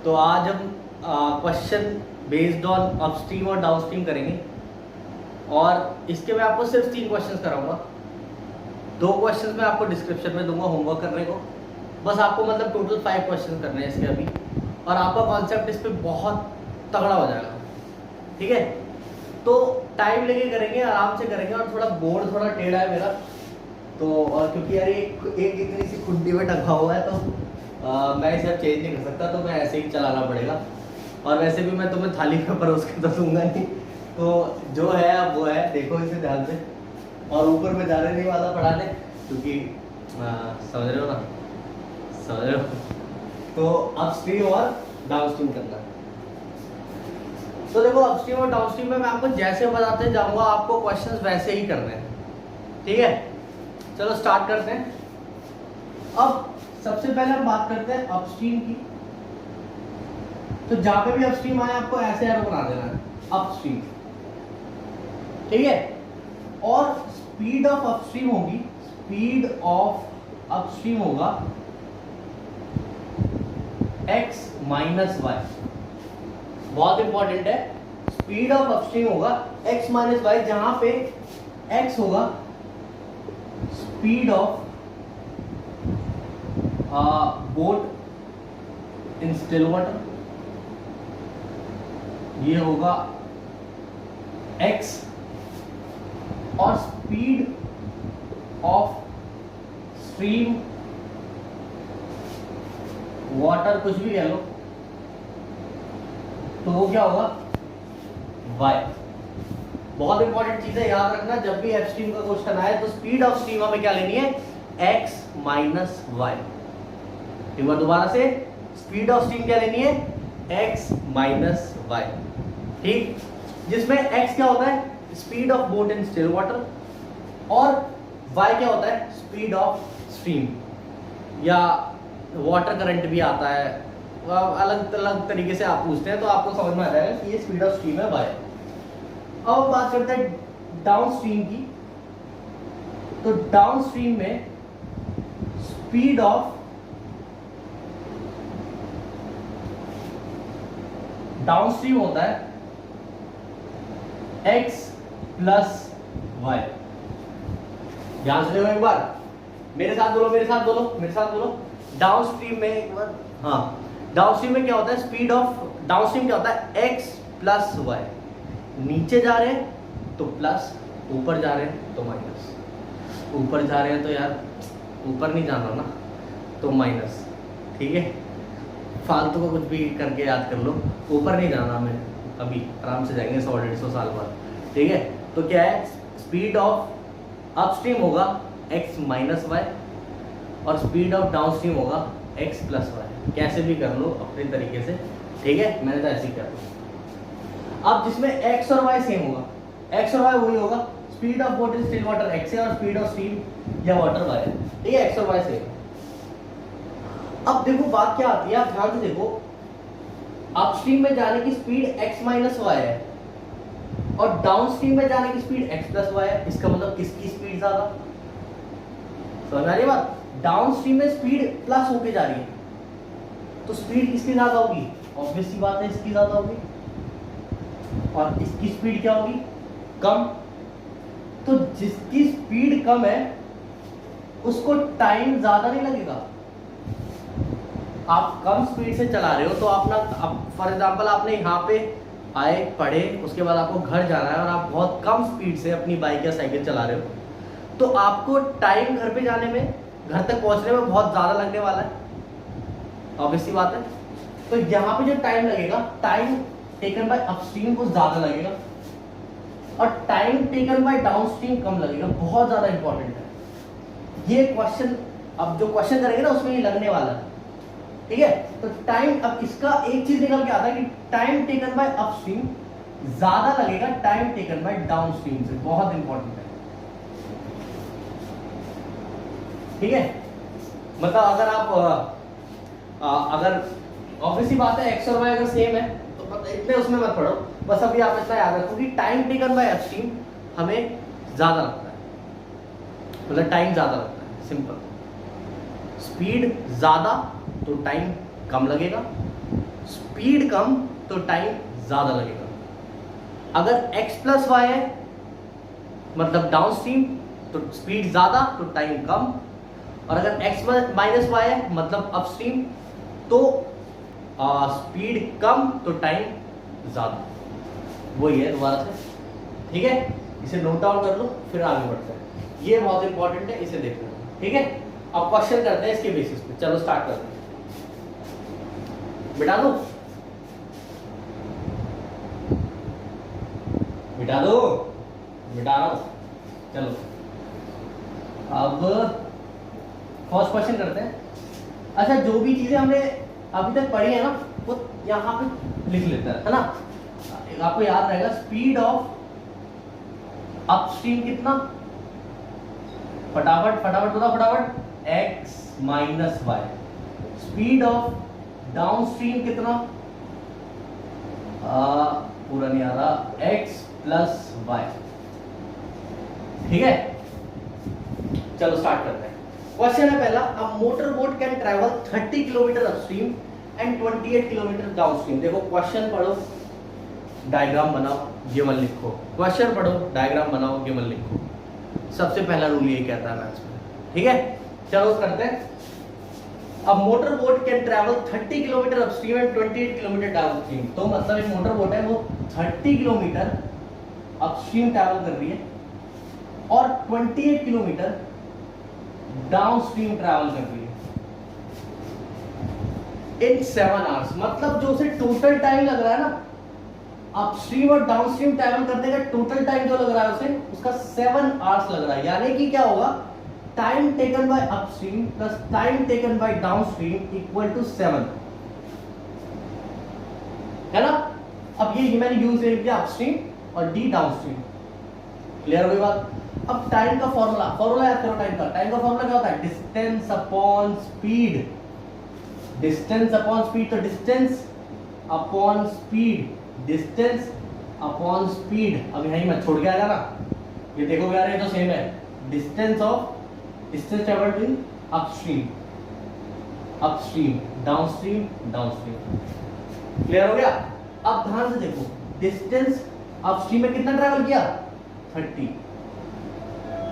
तो आज हम क्वेश्चन बेस्ड ऑन अपस्ट्रीम और डाउनस्ट्रीम करेंगे और इसके मैं आपको सिर्फ 3 क्वेश्चंस कराऊंगा। 2 क्वेश्चंस मैं आपको डिस्क्रिप्शन में दूंगा होमवर्क करने को। बस आपको मतलब टोटल 5 क्वेश्चन करने हैं इसके अभी, और आपका कॉन्सेप्ट इस पर बहुत तगड़ा हो जाएगा। ठीक है, तो टाइम लेके करेंगे, आराम से करेंगे। और थोड़ा बोर्ड थोड़ा टेढ़ा है मेरा, तो और क्योंकि यार एक इतनी सी खुंडी में टंगा हुआ है, तो मैं इसे अब चेंज नहीं कर सकता, तो मैं ऐसे ही चलाना पड़ेगा। और वैसे भी मैं तुम्हें थाली में परोस के तो दूंगा नहीं, तो जो है अब वो है, देखो इसे ध्यान से। और ऊपर में जाने नहीं वाला पढ़ाने, क्योंकि समझ रहे हो ना, समझ रहे हो। तो अपस्ट्रीम और डाउनस्ट्रीम करना। तो देखो अपस्ट्रीम और डाउनस्ट्रीम में मैं आपको जैसे बताते जाऊंगा, आपको क्वेश्चंस वैसे ही करने हैं। ठीक है, चलो स्टार्ट करते हैं। अब सबसे पहले हम बात करते हैं अपस्ट्रीम की। तो जहां पे भी अपस्ट्रीम आए आपको ऐसे एरो बना देना है, अपस्ट्रीम। ठीक है, और स्पीड ऑफ अपस्ट्रीम होगी, स्पीड ऑफ अपस्ट्रीम होगा x माइनस वाई। बहुत इंपॉर्टेंट है, स्पीड ऑफ अपस्ट्रीम होगा x माइनस वाई, जहां पे x होगा speed of boat in still water, ये होगा x, और स्पीड ऑफ स्ट्रीम वाटर कुछ भी कह लो, तो वो क्या होगा y। बहुत इंपॉर्टेंट चीज है, याद रखना। जब भी अपस्ट्रीम का क्वेश्चन आए तो स्पीड ऑफ स्ट्रीम हमें क्या लेनी है, x माइनस वाई। एक बार दोबारा से, स्पीड ऑफ स्ट्रीम क्या लेनी है, x माइनस वाई। ठीक, जिसमें x क्या होता है, speed of boat in still water, और y क्या होता है, स्पीड ऑफ स्ट्रीम, या वाटर करंट भी आता है। अलग अलग तरीके से आप पूछते हैं तो आपको समझ में आ जाएगा कि ये स्पीड ऑफ स्ट्रीम है y। अब बात करते हैं डाउन स्ट्रीम की। तो डाउन स्ट्रीम में स्पीड ऑफ डाउनस्ट्रीम होता है x प्लस वाई। ध्यान से देखो एक बार, मेरे साथ बोलो, मेरे साथ बोलो, मेरे साथ बोलो। डाउनस्ट्रीम में एक बार, हाँ, डाउनस्ट्रीम में क्या होता है, स्पीड ऑफ डाउनस्ट्रीम क्या होता है, x प्लस वाई। नीचे जा रहे हैं तो प्लस, ऊपर जा रहे हैं तो माइनस। ऊपर जा रहे हैं तो यार ऊपर नहीं जाना ना, तो माइनस। ठीक है, फालतू को कुछ भी करके याद कर लो, ऊपर नहीं जाना हमें, अभी आराम से जाएंगे 100-150 साल बाद। ठीक है, तो क्या है, स्पीड ऑफ अपस्ट्रीम होगा x माइनस वाई, और स्पीड ऑफ डाउनस्ट्रीम होगा x प्लस वाई। कैसे भी कर लो अपने तरीके से। ठीक है, मैंने तो ऐसे ही कर लो। अब जिसमें x और y सेम होगा, x और y वही होगा, speed of boat in still water x है और स्पीड ऑफ स्ट्रीम या वाटर y है। ठीक है, x और y सेम। अब देखो बात क्या आती है, आप ध्यान से देखो, अपस्ट्रीम में जाने की स्पीड x माइनस वाई है और डाउनस्ट्रीम में जाने की स्पीड x प्लस वाई है। इसका मतलब किसकी स्पीड ज्यादा, समझ आ रही बात। डाउनस्ट्रीम में स्पीड प्लस होके जा रही है, तो स्पीड किसकी ज्यादा होगी, ऑब्वियस सी बात है इसकी ज्यादा होगी, और इसकी स्पीड क्या होगी, कम। तो जिसकी स्पीड कम है उसको टाइम ज्यादा नहीं लगेगा। आप कम स्पीड से चला रहे हो तो अपना, फॉर एग्जांपल आपने यहाँ पे आए, पढ़े, उसके बाद आपको घर जाना है और आप बहुत कम स्पीड से अपनी बाइक या साइकिल चला रहे हो, तो आपको टाइम घर पे जाने में, घर तक पहुंचने में बहुत ज़्यादा लगने वाला है, ऑब्वियस सी बात है। तो यहाँ पे जो टाइम लगेगा, टाइम टेकन बाय अपस्ट्रीम को ज़्यादा लगेगा, और टाइम टेकन बाय डाउनस्ट्रीम कम लगेगा। बहुत ज़्यादा इंपॉर्टेंट है ये क्वेश्चन। अब जो क्वेश्चन करेंगे ना उसमें ये लगने वाला है। ठीक है, तो टाइम, अब इसका एक चीज निकल के आता है कि टाइम टेकन बाय अपस्ट्रीम ज्यादा लगेगा टाइम टेकन बाय डाउनस्ट्रीम से। बहुत इंपॉर्टेंट है। ठीक है, मतलब अगर आप अगर ऑब्वियसली बात है x और y अगर सेम है तो इतने उसमें मत पढ़ो, बस अभी आप इतना याद रखो कि टाइम टेकन बाय अपस्ट्रीम हमें ज्यादा लगता है, मतलब टाइम ज्यादा लगता है, सिंपल। स्पीड ज्यादा तो टाइम कम लगेगा, स्पीड कम तो टाइम ज्यादा लगेगा। अगर x प्लस वाई है मतलब डाउनस्ट्रीम तो स्पीड ज्यादा तो टाइम कम, और अगर x माइनस वाई है मतलब अपस्ट्रीम तो स्पीड कम तो टाइम ज्यादा। वही है दोबारा से, ठीक है। इसे नोट डाउन कर लो फिर आगे बढ़ते हैं, ये बहुत इंपॉर्टेंट है, इसे देख लो, ठीक है। अब क्वेश्चन करते हैं इसके बेसिस पे, चलो स्टार्ट करते हैं। बिठा दो बिठा दो बिठा रहा हूं, चलो अब फर्स्ट क्वेश्चन करते हैं। अच्छा, जो भी चीजें हमने अभी तक पढ़ी है ना वो यहाँ पे लिख लेते हैं, है ना। आपको याद रहेगा स्पीड ऑफ अपस्ट्रीम कितना, फटाफट फटाफट बताओ फटाफट, x minus y. Speed of downstream कितना, पूरा नहीं आ रहा, x प्लस वाई, ठीक है। चलो स्टार्ट करते हैं। क्वेश्चन है पहला, a motor boat can travel 30 kilometre upstream and 28 kilometre downstream. देखो क्वेश्चन पढ़ो, डायग्राम बनाओ, ये मत लिखो। क्वेश्चन पढ़ो, डायग्राम बनाओ, ये मत लिखो। सबसे पहला रूल ये कहता है मैथ्स में, ठीक है। चलो करते हैं। अब motor boat can travel 30 kilometre upstream and 28 kilometre downstream. तो मतलब एक मोटर बोट है वो 30 किलोमीटर अपस्ट्रीम ट्रैवल कर रही है और 28 किलोमीटर डाउनस्ट्रीम ट्रैवल कर रही है इन 7 आवर्स। मतलब जो उसे टोटल टाइम लग रहा है ना अपस्ट्रीम और डाउनस्ट्रीम ट्रैवल करने का, टोटल टाइम जो लग रहा है उसे, उसका 7 आवर्स लग रहा है। यानी कि क्या होगा, time taken by upstream plus time taken by downstream equal to 7, है ना। अब ये मैंने यूज किया अपस्ट्रीम और डी डाउनस्ट्रीम, क्लियर हो गई बात। अब टाइम का फॉर्मूला याद करो। टाइम का फॉर्मूला क्या होता है, distance upon speed. Distance upon speed, तो distance upon speed, distance upon speed. अब यहीं मत छोड़ के आएगा ना, ये देखोगे यार ये तो सेम है। Distance travelled in upstream downstream, clear हो गया। अब ध्यान से देखो, डिस्टेंस अपस्ट्रीम में कितना ट्रैवल किया, 30,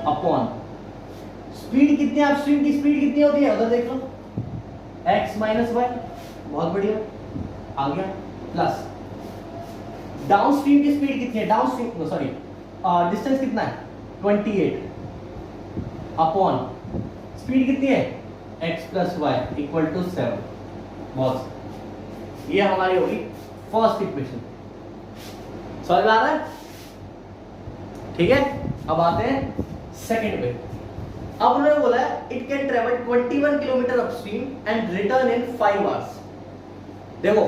अपॉन स्पीड कितनी, अपस्ट्रीम की स्पीड कितनी होती है उधर देख लो, x माइनस वाई, बहुत बढ़िया आ गया, प्लस डाउनस्ट्रीम की स्पीड कितनी है, डाउनस्ट्रीम सॉरी डिस्टेंस कितना है 28, अपॉन स्पीड कितनी है x plus Y equal to 7। बहुत, ये हमारी होगी फर्स्ट इक्वेशन। समझ में आ रहा है, ठीक है। अब आते हैं सेकंड पे। अब उन्होंने बोला है it can travel 21 kilometre upstream and return in 5 hours. देखो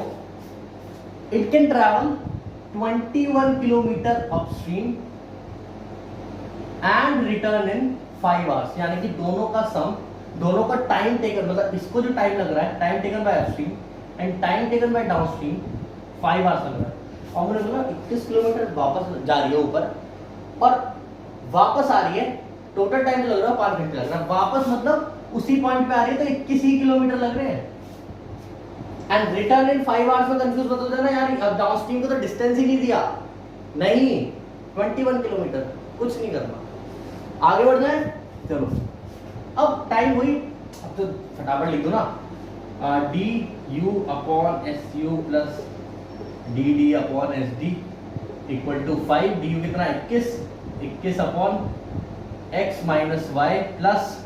it can travel 21 kilometre upstream and return in 5 hours, यानी कि दोनों का सम, दोनों का टाइम टेकन, मतलब इसको जो टाइम लग रहा है, time taken by upstream and time taken by downstream 5 hours लग रहा है। और मैंने बोला 21 किलोमीटर वापस जा रही है ऊपर और वापस आ रही है, टोटल टाइम लग रहा है 5 घंटे लग रहा है। वापस मतलब उसी पॉइंट पे आ रही है तो 21 ही किलोमीटर लग रहे हैं। एंड रिटर्न इन 5 आवर्स में कंफ्यूज मत हो जाना यार, अब डाउनस्ट्रीम को तो डिस्टेंस ही नहीं दिया, नहीं 21 किलोमीटर, कुछ नहीं करना, आगे बढ़ जाए। चलो अब टाइम हुई, अब तो फटाफट लिख दो ना, d u upon s u plus d d upon s d equal to 5। D u कितना 21 upon x minus y plus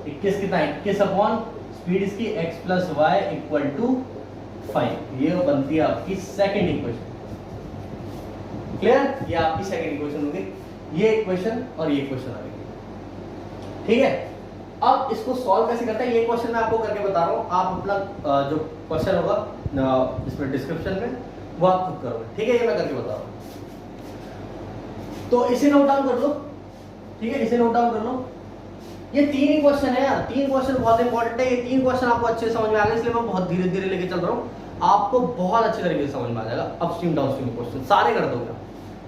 21 कितना 21 अपॉन स्पीड इसकी x plus Y equal to 5। ये बनती है आपकी सेकेंड इक्वेशन, क्लियर। ये आपकी सेकेंड इक्वेशन होगी, ये इक्वेशन और ये इक्वेशन आ गई, ठीक है। अब इसको सॉल्व कैसे करते हैं, ये क्वेश्चन मैं आपको करके बता रहा हूँ, आप अपना जो क्वेश्चन होगा इसमें डिस्क्रिप्शन में वो आप खुद करोगे, ठीक है। ये मैं करके बता रहा हूँ, तो इसे नोट डाउन कर लो, ठीक है, इसे नोट डाउन कर लो। ये 3 ही क्वेश्चन है यार, 3 क्वेश्चन बहुत इंपॉर्टेंट है। ये 3 क्वेश्चन आपको अच्छे समझ में आ गए, इसलिए मैं बहुत धीरे धीरे लेके चल रहा हूँ, आपको बहुत अच्छे तरीके से समझ में आ जाएगा। अपस्ट्रीम डाउनस्ट्रीम क्वेश्चन सारे कर दोगे,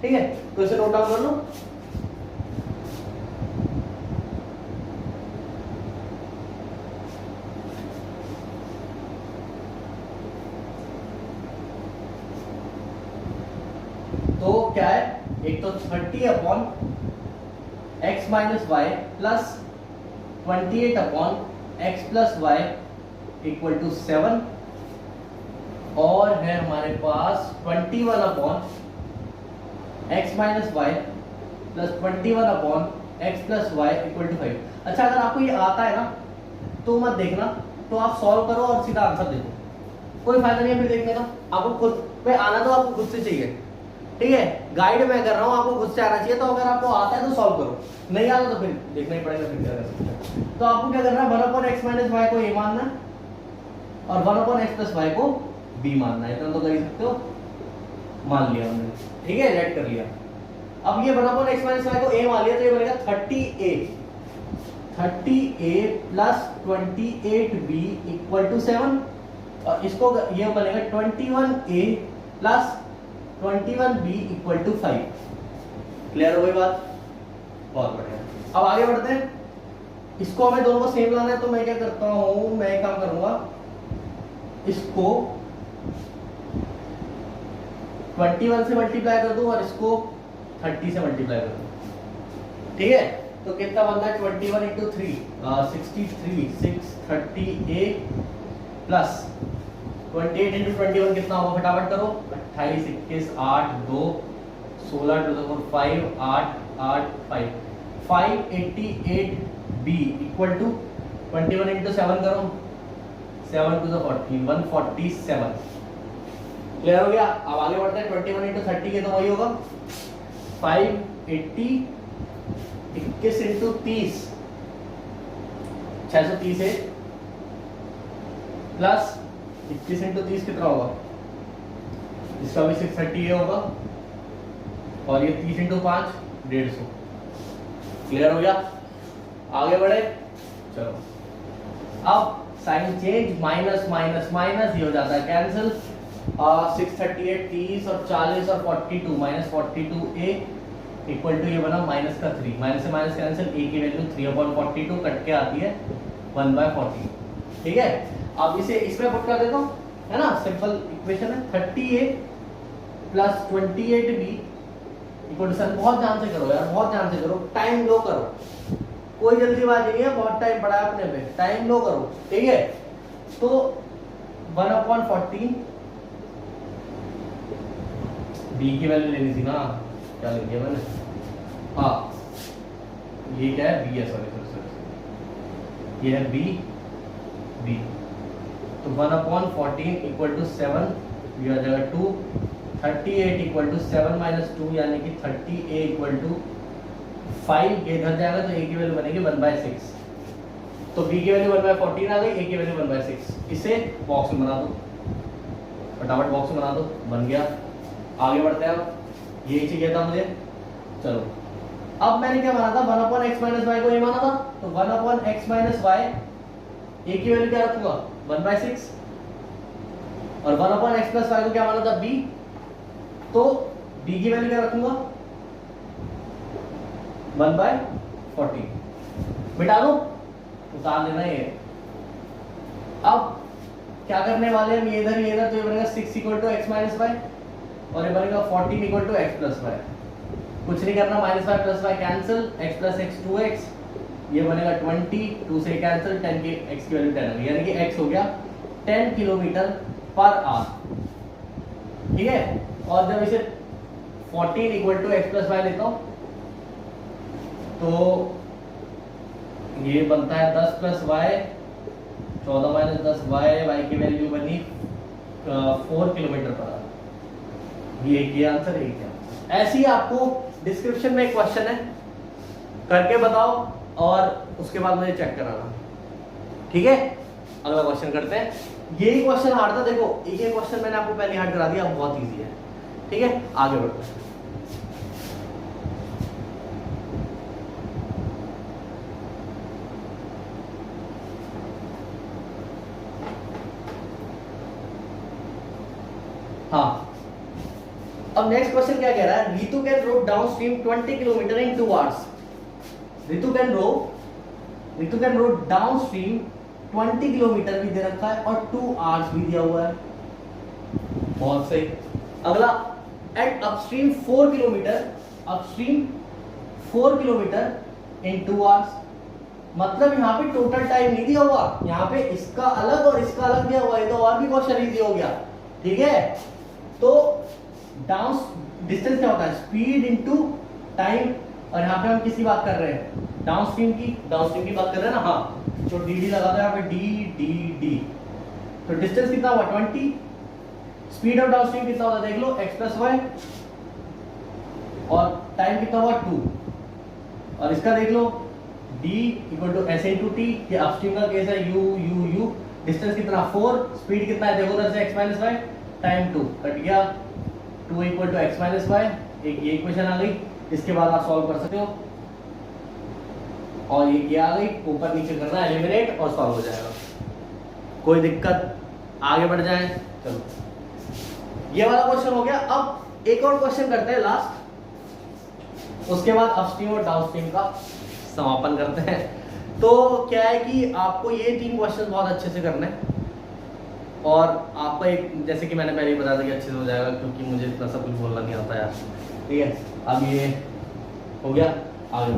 ठीक है। तो इसे नोट डाउन कर लो। क्या है, एक तो 30 upon x minus y plus 28 upon x plus Y equal to 7, और है हमारे पास 21 upon x minus y plus 21 upon x plus Y equal to 5। अच्छा, अगर आपको ये आता है ना तो मत देखना, तो आप सॉल्व करो और सीधा आंसर दे दो, कोई फायदा नहीं है फिर देखने का। आपको खुद पे आना तो आपको खुद से चाहिए, ठीक है। गाइड मैं कर रहा हूँ, आपको खुद से आना चाहिए। तो अगर आपको आता है तो सॉल्व करो, नहीं आता तो फिर देखना ही पड़ेगा, फिर क्या कर सकते हैं। तो आपको क्या करना है, 1 अपॉन x माइनस वाई को a मानना है और 1 अपॉन x प्लस वाई को b मानना है। इतना तो कर ही सकते हो, मान लिया हमने, ठीक है, लेट कर लिया। अब ये 1 अपॉन x माइनस वाई को a मान लिया, तो ये बनेगा 30a plus 28b equal to 7, और इसको ये बनेगा 21a plus 21b equal to 5। Clear हो गई बात? बहुत बढ़िया। अब आगे बढ़ते हैं, इसको हमें दोनों को सेम लाना है, तो मैं क्या करता हूं, मैं एक काम करूंगा, इसको 21 से मल्टीप्लाई कर दूं और इसको 30 से मल्टीप्लाई कर दूं, ठीक है। तो कितना बनता है, 21 इंटू 3 63 630a प्लस 28 इंटू 21 कितना होगा, फटाफट करो, 28 21 8 2 16 to the power 5 8 8 5 588b equal to 21 into 7 करो, 7 टू द 14 147। क्लियर हो गया? अब आगे बढ़ते हैं, 21 इंटू 30 के तो वही होगा 580 21 इंटू 30 630 है प्लस 21 इंटू 30 कितना होगा, इसका भी 630 होगा, और ये 30 इंटू 5 150। क्लियर हो गया? आगे बढ़े, चलो। अब sign change, minus minus minus, ये हो जाता है कैंसिल, 638 30 और 40 और 42 माइनस 42a इक्वल टू, ये बना माइनस का 3, माइनस से माइनस कैंसिल, a की वैल्यू 3/42 कट के आती है 1/40, ठीक है। अब इसे इसमें पुट कर देता हूँ, है ना, सिंपल इक्वेशन है। 30a plus 28b equal to, sir बहुत ध्यान से करो यार, बहुत ध्यान से करो, टाइम लो करो, कोई जल्दीबाजी नहीं है, बहुत टाइम पड़ा है अपने पे, टाइम लो करो, ठीक है। तो 1/14 b की वैल्यू लेनी थी ना, क्या लिख दिया मैंने, हाँ ये क्या है, b है, सॉरी ये है b, तो 1/14 इक्वल टू 7, ये आ जाएगा 2, 38 इक्वल टू 7 माइनस 2 यानी कि 30a इक्वल टू 5, ये इधर जाएगा तो a की वैल्यू बनेगी 1/6, तो b की वैल्यू 1/14 आ गई, a की वैल्यू 1/6। इसे बॉक्स में बना दो, फटाफट बॉक्स में बना दो, बन गया। आगे बढ़ते हैं, अब ये चाहिए था मुझे, चलो। अब मैंने क्या माना था, 1 अपॉन x माइनस वाई को ये माना था, तो 1 upon x minus y, a की वैल्यू क्या रखूंगा 1/6, और 1 अपॉन x प्लस वाई को क्या माना था b, तो b की वैल्यू क्या रखूंगा 1/14। मिटा दो, उतार देना ये। अब क्या करने वाले हैं, ये इधर, तो ये बनेगा 6 equal to x minus y, और ये बनेगा 14 equal to x plus y. कुछ नहीं करना, minus y plus y cancel, x plus x 2x, ये बनेगा 20, 2 से कैंसिल, 10 की x की वैल्यू 10 आ गई, यानी कि x हो गया 10 किलोमीटर पर आवर, ठीक है। और जब इसे 14 equal to x plus y लेता हूँ, तो ये बनता है 10 प्लस वाई, 14 माइनस 10 वाई की वैल्यू बनी 4 किलोमीटर पर आवर। ये आंसर है, क्या ऐसे ही आपको डिस्क्रिप्शन में एक क्वेश्चन है, करके बताओ और उसके बाद मुझे चेक कराना, ठीक है। अगला क्वेश्चन करते हैं, यही क्वेश्चन हार्ड था, देखो एक एक क्वेश्चन मैंने आपको पहले हार्ड करा दिया, अब बहुत इजी है, ठीक है। आगे बढ़ते हैं, हाँ। अब नेक्स्ट क्वेश्चन क्या कह रहा है, Ritu can row downstream 20 kilometre in 2 hours. Ritu can row downstream 20 kilometre भी दे रखा है और 2 आवर्स भी दिया हुआ है, बहुत सही। अगला at upstream 4 kilometre, upstream 4 kilometre in 2 hours. मतलब यहाँ पे टोटल टाइम नहीं दिया हुआ, यहाँ पे इसका अलग और इसका अलग दिया हुआ है, तो और भी क्वेश्चन इजी हो गया। ठीक है, तो डाउन डिस्टेंस क्या होता है, स्पीड इनटू टाइम, और यहाँ पे हम किसकी बात कर रहे हैं, डाउनस्ट्रीम की बात कर रहे हैं ना। हाँ, तो डी डी लगा दो यहाँ पे, डी। तो डिस्टेंस कितना हुआ 20, स्पीड ऑफ डाउनस्ट्रीम कितना होता है देख लो, x प्लस वाई, और टाइम कितना हुआ 2, और इसका देख लो d equal to s into t, ये अपस्ट्रीम का केस है, u, डिस्टेंस कितना 4, स्पीड कितना है देखो उधर से x minus y, time 2 cut गया, 2 equal to x minus y, एक ये इक्वेशन आ गई। इसके बाद आप सॉल्व कर सकते हो, और ये क्या आ गई, ऊपर नीचे करना है, एलिमिनेट, और सॉल्व हो जाएगा। कोई दिक्कत, आगे बढ़ जाए। चलो, ये वाला क्वेश्चन हो गया। अब एक और क्वेश्चन करते हैं लास्ट, उसके बाद अपस्ट्रीम और डाउनस्ट्रीम का समापन करते हैं। तो क्या है कि आपको ये 3 क्वेश्चन बहुत अच्छे से करने हैं, और आपका एक, जैसे कि मैंने पहले ही बताया था कि अच्छे से हो जाएगा, क्योंकि मुझे इतना सब कुछ बोलना नहीं आता यार। ठीक है, अब ये हो गया, आगे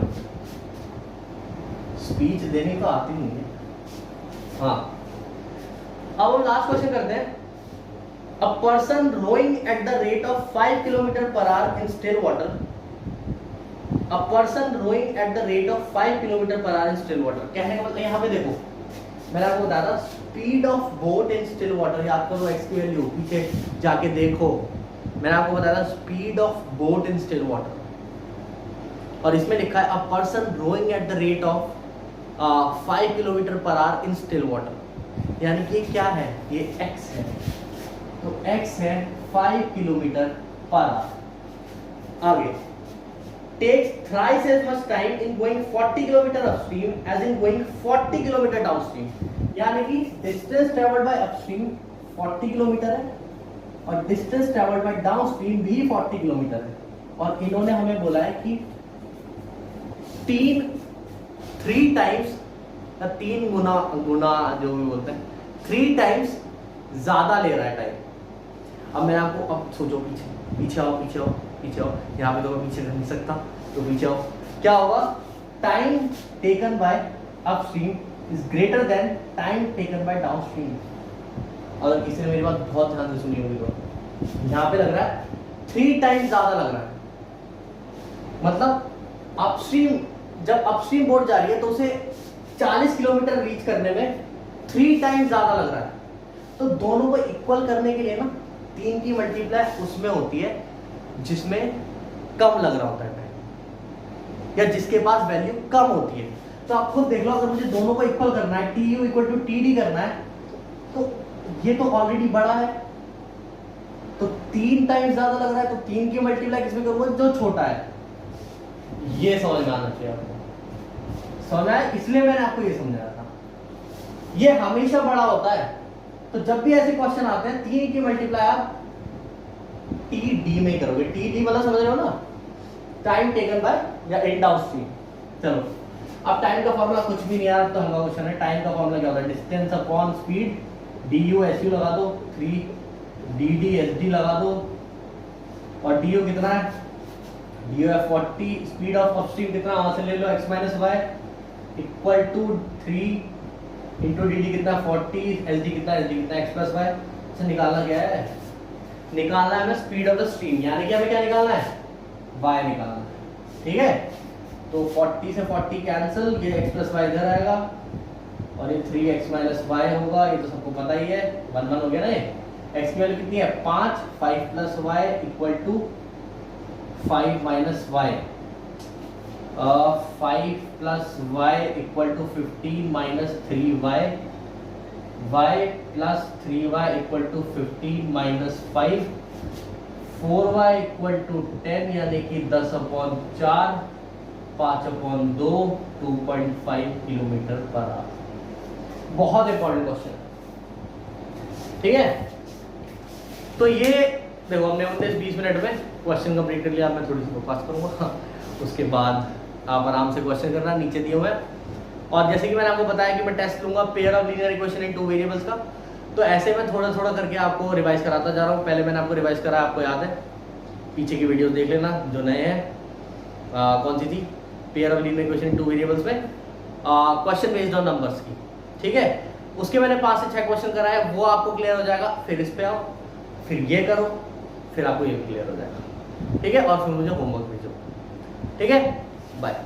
स्पीच देनी तो आती नहीं है। हाँ, अब हम लास्ट क्वेश्चन करते हैं। A person rowing at the rate of 5 kilometre per hour in still water, a person rowing at the rate of 5 kilometre per hour in still water. कहने का मतलब यहाँ पे देखो, मैंने आपको बताया था speed of boat in still water, याद करो x की वैल्यू, पीछे जाके देखो, मैंने आपको बताया था speed of boat in still water, और इसमें लिखा है a person rowing at the rate of 5 kilometre per hour in still water, यानी कि क्या है, ये x है, तो x है 5 किलोमीटर पर आवर। आगे, takes thrice as much time in going 40 kilometer upstream as in going 40 kilometer downstream, यानी कि distance traveled by upstream 40 kilometre है, और distance traveled by downstream भी 40 किलोमीटर है, और इन्होंने हमें बोला है कि 3 टाइम्स, 3 गुना जो भी बोलते हैं, 3 टाइम्स ज्यादा ले रहा है टाइम। अब मैं आपको, अब सोचो, पीछे आओ, यहाँ पे तो मैं पीछे कर नहीं सकता, तो पीछे आओ, क्या होगा, time taken by upstream is greater than time taken by downstream. अगर किसी ने मेरी बात बहुत ध्यान से सुनी होगी तो यहाँ पे लग रहा है 3 टाइम्स ज्यादा लग रहा है, मतलब अपस्ट्रीम, जब अपस्ट्रीम बोट जा रही है तो उसे 40 किलोमीटर रीच करने में 3 टाइम्स ज्यादा लग रहा है। तो दोनों को इक्वल करने के लिए ना 3 की मल्टीप्लाई उसमें होती है जिसमें कम लग रहा होता है टाइम, या जिसके पास वैल्यू कम होती है। तो आप खुद देख लो, अगर मुझे दोनों को इक्वल करना है, T U equal to T D करना है, तो ये तो ऑलरेडी बड़ा है, तो 3 टाइम्स ज्यादा लग रहा है, तो 3 की मल्टीप्लाई किसमें करूंगा, जो छोटा है। ये समझ में आना चाहिए आपको, समझ आया, इसलिए मैंने आपको ये समझाया था। ये हमेशा बड़ा होता है, तो जब भी ऐसे क्वेश्चन आते हैं 3 की मल्टीप्लाई आप टी डी में करोगे, टी डी वाला समझ रहे हो ना, टाइम टेकन बाय या इन डाउनस्ट्रीम। चलो, अब टाइम का फॉर्मूला कुछ भी नहीं यार, तो हमारा क्वेश्चन है टाइम का फॉर्मूला क्या होता है, distance upon speed, D U S U लगा दो, 3 डी डी एस डी लगा दो, और डी यू कितना है, डी यू है 40, स्पीड ऑफ अपस्ट्रीम कितना, वहां से ले लो x minus Y equal to 3 into D D कितना 40, एस डी कितना x प्लस वाई से निकालना क्या है, निकालना है हमें स्पीड ऑफ द स्ट्रीम, यानी कि हमें क्या निकालना है, y निकालना है। ठीक है, तो 40 से 40 कैंसिल, ये x प्लस वाई इधर आएगा, और ये 3x माइनस वाई होगा, ये तो सबको पता ही है, 1 1 हो गया ना। ये x की वैल्यू कितनी है 5 plus Y equal to 5 minus Y, 5 plus Y equal to 15 minus 3y, y plus 3y equal to 15 minus 5, 4y equal to 10, यानी कि 10/4, 5/2, 2.5 किलोमीटर पर आवर। बहुत इंपॉर्टेंट क्वेश्चन, ठीक है। तो ये देखो, हमने 19-20 मिनट में क्वेश्चन कंप्लीट कर लिया। मैं थोड़ी सी बकवास करूंगा, उसके बाद आप आराम से क्वेश्चन करना, नीचे दिए हुए। और जैसे कि मैंने आपको बताया कि मैं टेस्ट लूंगा pair of linear equation in 2 variables का, तो ऐसे मैं थोड़ा थोड़ा करके आपको रिवाइज कराता जा रहा हूँ। पहले मैंने आपको रिवाइज करा, आपको याद है पीछे की वीडियोस देख लेना जो नए हैं। कौन सी थी, pair of linear equation in two variables में क्वेश्चन बेस्ड ऑन नंबर्स की, ठीक है। उसके मैंने 5 से 6 क्वेश्चन कराए, वो आपको क्लियर हो जाएगा। फिर इस पे आओ, फिर ये करो, फिर आपको ये क्लियर हो जाएगा, ठीक है। और फिर मुझे होमवर्क भेजो, ठीक है। बाय।